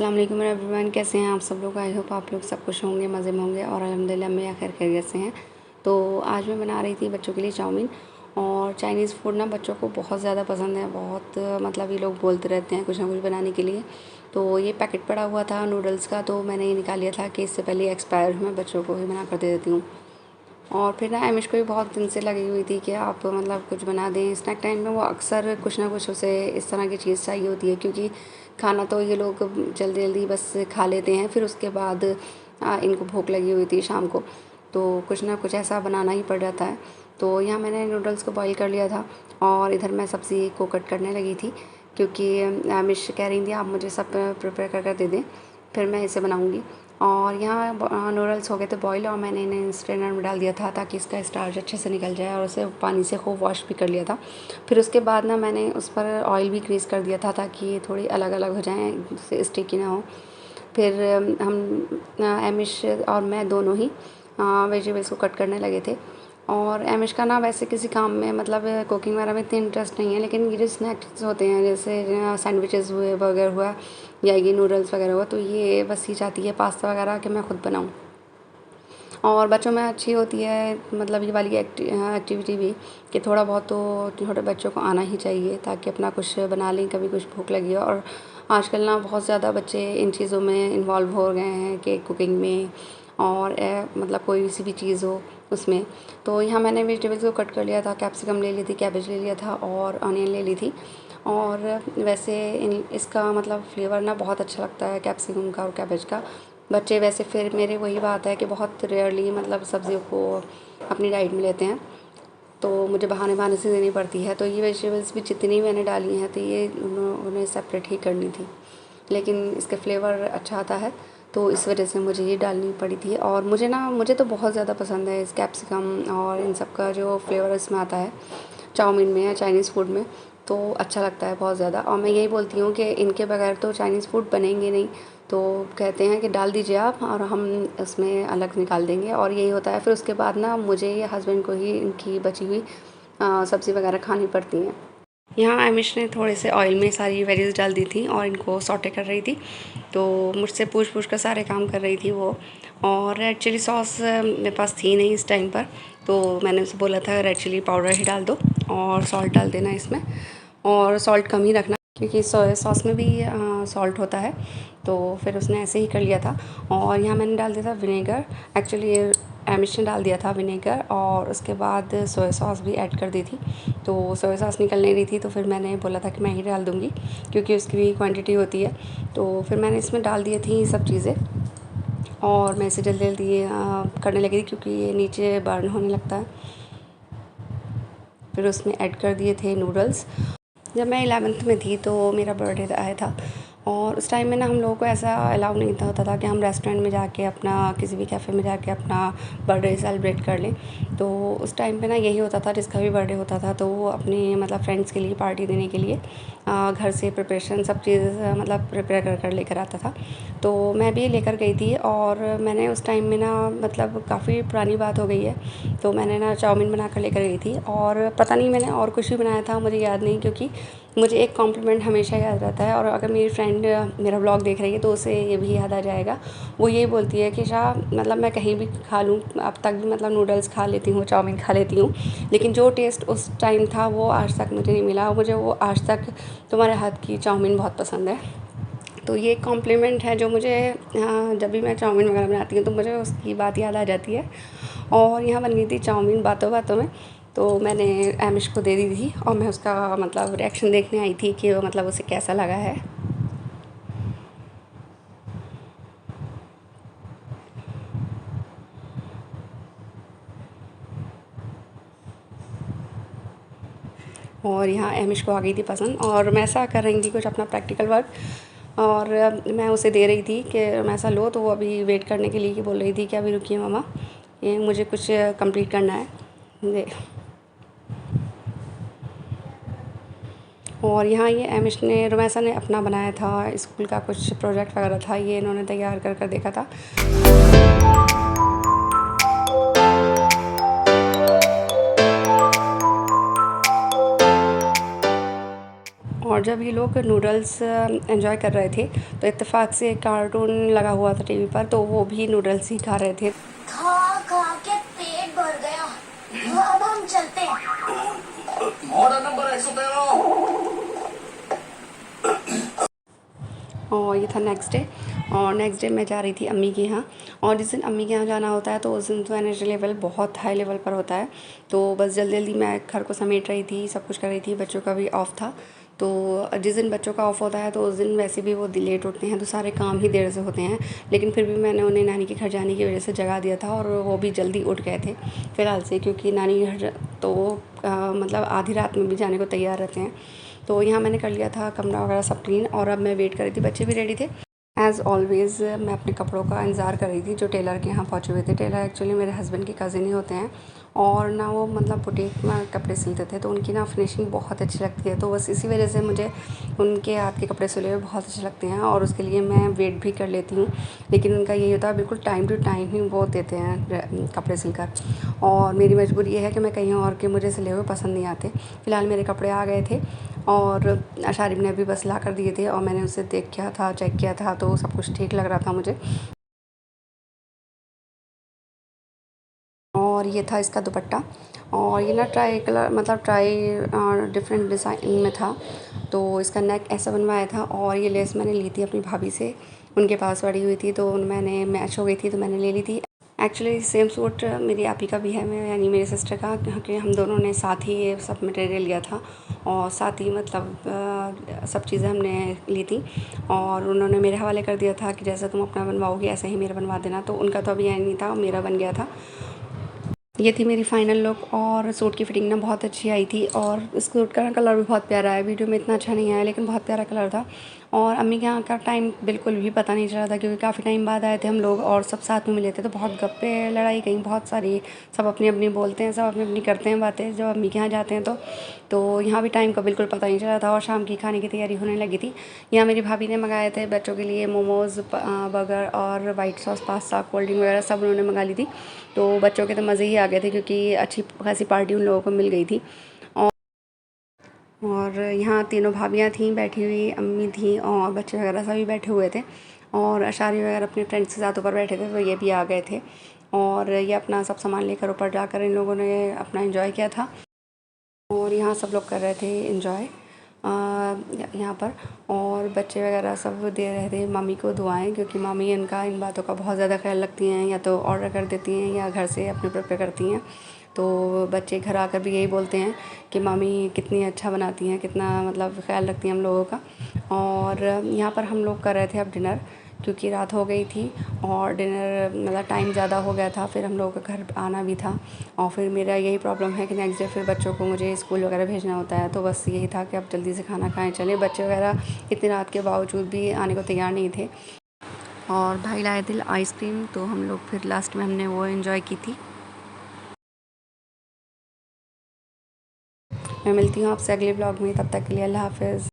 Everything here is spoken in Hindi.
अस्सलाम वालेकुम एवरीवन, कैसे हैं आप सब लोग। आई होप आप लोग सब खुश होंगे, मज़े में होंगे और अल्हम्दुलिल्लाह मैं खैर खैरियत से हैं। तो आज मैं बना रही थी बच्चों के लिए चाउमीन। और चाइनीज़ फूड ना बच्चों को बहुत ज़्यादा पसंद है, बहुत मतलब ये लोग बोलते रहते हैं कुछ ना कुछ बनाने के लिए। तो ये पैकेट पड़ा हुआ था नूडल्स का, तो मैंने ये निकाल लिया था कि इससे पहले एक्सपायर मैं बच्चों को ही बना कर दे देती हूँ। और फिर ना एमिश को भी बहुत दिन से लगी हुई थी कि आप मतलब कुछ बना दें स्नैक टाइम में। वो अक्सर कुछ ना कुछ उसे इस तरह की चीज़ चाहिए होती है, क्योंकि खाना तो ये लोग जल्दी जल्दी बस खा लेते हैं, फिर उसके बाद इनको भूख लगी हुई थी शाम को, तो कुछ ना कुछ ऐसा बनाना ही पड़ जाता है। तो यहाँ मैंने नूडल्स को बॉईल कर लिया था और इधर मैं सब्ज़ी को कट करने लगी थी, क्योंकि एमिश कह रही थी आप मुझे सब प्रिपेयर कर कर दे दें, फिर मैं इसे बनाऊँगी। और यहाँ नूडल्स हो गए थे बॉईल और मैंने इन्हें स्ट्रेनर में डाल दिया था ताकि इसका स्टार्च अच्छे से निकल जाए, और उसे पानी से खूब वॉश भी कर लिया था। फिर उसके बाद ना मैंने उस पर ऑयल भी ग्रीस कर दिया था ताकि ये थोड़ी अलग अलग हो जाएँ, जिससे स्टिकी ना हो। फिर हम एमिश और मैं दोनों ही वेजिटेबल्स को कट करने लगे थे। और एमिश का ना वैसे किसी काम में मतलब कुकिंग वगैरह में इतनी इंटरेस्ट नहीं है, लेकिन ये जो स्नैक्स होते हैं जैसे सैंडविचेस हुए, बर्गर हुआ या ये नूडल्स वगैरह हुआ, तो ये बस ये चाहती है पास्ता वगैरह कि मैं खुद बनाऊँ। और बच्चों में अच्छी होती है मतलब ये वाली एक्टिविटी भी, कि थोड़ा बहुत तो छोटे बच्चों को आना ही चाहिए ताकि अपना कुछ बना लें, कभी कुछ भूख लगी हो। और आजकल ना बहुत ज़्यादा बच्चे इन चीज़ों में इन्वॉल्व हो गए हैं कि कुकिंग में, और मतलब कोई सी भी चीज़ हो उसमें। तो यहाँ मैंने वेजिटेबल्स को कट कर लिया था, कैप्सिकम ले ली थी, कैबेज ले लिया था और अनियन ले ली थी। और वैसे इसका मतलब फ्लेवर ना बहुत अच्छा लगता है कैप्सिकम का और कैबेज का। बच्चे वैसे फिर मेरे वही बात है कि बहुत रेयरली मतलब सब्जियों को अपनी डाइट में लेते हैं, तो मुझे बहाने बहाने से देनी पड़ती है। तो ये वेजिटेबल्स भी जितनी मैंने डाली हैं तो ये उन्हें सेपरेट ही करनी थी, लेकिन इसका फ्लेवर अच्छा आता है तो इस वजह से मुझे ये डालनी पड़ी थी। और मुझे तो बहुत ज़्यादा पसंद है इस कैप्सिकम और इन सब का जो फ्लेवर इसमें आता है चाउमीन में या चाइनीज़ फूड में, तो अच्छा लगता है बहुत ज़्यादा। और मैं यही बोलती हूँ कि इनके बगैर तो चाइनीज़ फूड बनेंगे नहीं। तो कहते हैं कि डाल दीजिए आप और हम इसमें अलग निकाल देंगे, और यही होता है। फिर उसके बाद ना मुझे या हस्बैंड को ही इनकी बची हुई सब्ज़ी वगैरह खानी पड़ती हैं। यहाँ एमिश ने थोड़े से ऑयल में सारी वेजीज डाल दी थी और इनको सॉटे कर रही थी, तो मुझसे पूछ पूछ कर सारे काम कर रही थी वो। और रेड चिली सॉस मेरे पास थी नहीं इस टाइम पर, तो मैंने उसे बोला था रेड चिली पाउडर ही डाल दो और सॉल्ट डाल देना इसमें, और सॉल्ट कम ही रखना क्योंकि सोया सॉस में भी सॉल्ट होता है। तो फिर उसने ऐसे ही कर लिया था। और यहाँ मैंने डाल दिया था विनेगर, एक्चुअली एमिश ने डाल दिया था विनेगर, और उसके बाद सोया सॉस भी ऐड कर दी थी। तो सोया सॉस निकल नहीं रही थी, तो फिर मैंने बोला था कि मैं ही डाल दूँगी क्योंकि उसकी भी क्वांटिटी होती है। तो फिर मैंने इसमें डाल दी थी सब चीज़ें, और मैं इसे जल्दी जल्दी करने लगी थी क्योंकि ये नीचे बर्न होने लगता है। फिर उसमें ऐड कर दिए थे नूडल्स। जब मैं 11th में थी तो मेरा बर्थडे आया था, और उस टाइम में ना हम लोगों को ऐसा अलाउ नहीं होता था कि हम रेस्टोरेंट में जाके अपना किसी भी कैफ़े में जाके अपना बर्थडे सेलिब्रेट कर लें। तो उस टाइम पे ना यही होता था, जिसका भी बर्थडे होता था तो वो अपने मतलब फ्रेंड्स के लिए पार्टी देने के लिए घर से प्रिपरेशन सब चीज़ मतलब प्रिपेयर कर कर लेकर आता था। तो मैं भी लेकर गई थी, और मैंने उस टाइम में ना मतलब काफ़ी पुरानी बात हो गई है, तो मैंने ना चाउमीन बना कर लेकर गई थी। और पता नहीं मैंने और कुछ भी बनाया था, मुझे याद नहीं, क्योंकि मुझे एक कॉम्प्लीमेंट हमेशा याद रहता है, और अगर मेरी फ्रेंड मेरा व्लॉग देख रही है तो उसे ये भी याद आ जाएगा। वो यही बोलती है कि शाह मतलब मैं कहीं भी खा लूँ, अब तक भी मतलब नूडल्स खा लेती हूँ, चाउमीन खा लेती हूँ, लेकिन जो टेस्ट उस टाइम था वो आज तक मुझे नहीं मिला। मुझे वो आज तक तुम्हारे हाथ की चाउमीन बहुत पसंद है। तो ये कॉम्प्लीमेंट है जो मुझे जब भी मैं चाउमीन वगैरह बनाती हूँ तो मुझे उसकी बात याद आ जाती है। और यहाँ बन गई थी चाउमीन बातों बातों में, तो मैंने एमिश को दे दी थी, और मैं उसका मतलब रिएक्शन देखने आई थी कि वो मतलब उसे कैसा लगा है। और यहाँ एमिश को आ गई थी पसंद, और मैं ऐसा कर रही थी कुछ अपना प्रैक्टिकल वर्क, और मैं उसे दे रही थी कि मैं ऐसा लो, तो वो अभी वेट करने के लिए कि बोल रही थी कि अभी रुकिए मम्मा, ये मुझे कुछ कंप्लीट करना है ये। और यहाँ ये एमिश ने रुमैसा ने अपना बनाया था स्कूल का कुछ प्रोजेक्ट वगैरह था, ये इन्होंने तैयार कर कर देखा था। और जब ये लोग नूडल्स एंजॉय कर रहे थे तो इत्तेफाक से एक कार्टून लगा हुआ था टीवी पर, तो वो भी नूडल्स ही खा रहे थे। खा खा के पेट भर गया, अब हम चलते हैं। Order number 113। और ये था नेक्स्ट डे। और नेक्स्ट डे मैं जा रही थी अम्मी के यहाँ, और जिस दिन अम्मी के यहाँ जाना होता है तो उस दिन तो एनर्जी लेवल बहुत हाई लेवल पर होता है। तो बस जल्दी जल्दी मैं घर को समेट रही थी, सब कुछ कर रही थी, बच्चों का भी ऑफ था। तो जिस दिन बच्चों का ऑफ होता है तो उस दिन वैसे भी वो लेट उठते हैं, तो सारे काम ही देर से होते हैं। लेकिन फिर भी मैंने उन्हें नानी के घर जाने की वजह से जगा दिया था, और वो भी जल्दी उठ गए थे फ़िलहाल से, क्योंकि नानी के घर तो मतलब आधी रात में भी जाने को तैयार रहते हैं। तो यहाँ मैंने कर लिया था कमरा वगैरह सब क्लीन, और अब मैं वेट कर रही थी, बच्चे भी रेडी थे। एज़ ऑलवेज़ मैं अपने कपड़ों का इंतज़ार कर रही थी जो टेलर के यहाँ पहुँचे हुए थे। टेलर एक्चुअली मेरे हस्बैंड के कज़िन ही होते हैं, और ना वो मतलब बुटीक में कपड़े सिलते थे, तो उनकी ना फिनिशिंग बहुत अच्छी लगती है। तो बस इसी वजह से मुझे उनके हाथ के कपड़े सिले हुए बहुत अच्छे लगते हैं, और उसके लिए मैं वेट भी कर लेती हूँ। लेकिन उनका यही होता है, बिल्कुल टाइम टू टाइम ही वो देते हैं कपड़े सिलकर, और मेरी मजबूरी ये है कि मैं कहीं और के मुझे सिले हुए पसंद नहीं आते। फ़िलहाल मेरे कपड़े आ गए थे, और शारिब ने अभी बस ला कर दिए थे, और मैंने उसे देख किया था, चेक किया था, तो सब कुछ ठीक लग रहा था मुझे। और ये था इसका दुपट्टा, और ये ना ट्राई कलर मतलब ट्राई डिफरेंट डिज़ाइन में था। तो इसका नेक ऐसा बनवाया था, और ये लेस मैंने ली थी अपनी भाभी से, उनके पास पड़ी हुई थी, तो मैंने मैच हो गई थी तो मैंने ले ली थी। एक्चुअली सेम सूट मेरी आपी का भी है, मैं यानी मेरी सिस्टर का, क्योंकि हम दोनों ने साथ ही ये सब मटेरियल लिया था, और साथ ही मतलब सब चीज़ें हमने ली थी, और उन्होंने मेरे हवाले कर दिया था कि जैसा तुम अपना बनवाओगी ऐसे ही मेरा बनवा देना। तो उनका तो अभी यह नहीं था, मेरा बन गया था। ये थी मेरी फ़ाइनल लुक, और सूट की फ़िटिंग ना बहुत अच्छी आई थी, और इस सूट का कलर भी बहुत प्यारा है। वीडियो में इतना अच्छा नहीं आया, लेकिन बहुत प्यारा कलर था। और अम्मी के यहाँ का टाइम बिल्कुल भी पता नहीं चला था, क्योंकि काफ़ी टाइम बाद आए थे हम लोग, और सब साथ में मिले थे, तो बहुत गप्पे लड़ाई कहीं बहुत सारी, सब अपनी अपनी बोलते हैं, सब अपनी अपनी करते हैं बातें जब अम्मी के यहाँ जाते हैं तो यहाँ भी टाइम का बिल्कुल पता नहीं चला था, और शाम की खाने की तैयारी होने लगी थी। यहाँ मेरी भाभी ने मंगाए थे बच्चों के लिए मोमोज़, बर्गर और white sauce pasta, cold drink वगैरह सब उन्होंने मंगा ली थी। तो बच्चों के तो मज़े ही आ गए थे, क्योंकि अच्छी खासी पार्टी उन लोगों को मिल गई थी। और यहाँ तीनों भाभियाँ थीं बैठी हुई, अम्मी थी, और बच्चे वगैरह सभी बैठे हुए थे, और अशारी वगैरह अपने फ्रेंड्स के साथ ऊपर बैठे थे, तो ये भी आ गए थे। और ये अपना सब सामान लेकर ऊपर जाकर इन लोगों ने अपना एंजॉय किया था, और यहाँ सब लोग कर रहे थे एंजॉय यहाँ पर। और बच्चे वगैरह सब दे रहे थे मम्मी को दुआएं, क्योंकि मम्मी इनका इन बातों का बहुत ज़्यादा ख्याल रखती हैं, या तो ऑर्डर कर देती हैं या घर से अपने प्रिपेयर करती हैं। तो बच्चे घर आकर भी यही बोलते हैं कि मम्मी कितनी अच्छा बनाती हैं, कितना मतलब ख्याल रखती हैं हम लोगों का। और यहाँ पर हम लोग कर रहे थे अब डिनर, क्योंकि रात हो गई थी, और डिनर मतलब टाइम ज़्यादा हो गया था, फिर हम लोगों का घर आना भी था। और फिर मेरा यही प्रॉब्लम है कि नेक्स्ट डे फिर बच्चों को मुझे स्कूल वगैरह भेजना होता है, तो बस यही था कि अब जल्दी से खाना खाएं चलें। बच्चे वगैरह इतनी रात के बावजूद भी आने को तैयार नहीं थे, और भाई लाए थे आइसक्रीम, तो हम लोग फिर लास्ट में हमने वो एंजॉय की थी। मैं मिलती हूँ आपसे अगले ब्लॉग में, तब तक के लिए अल्लाह हाफ़िज़।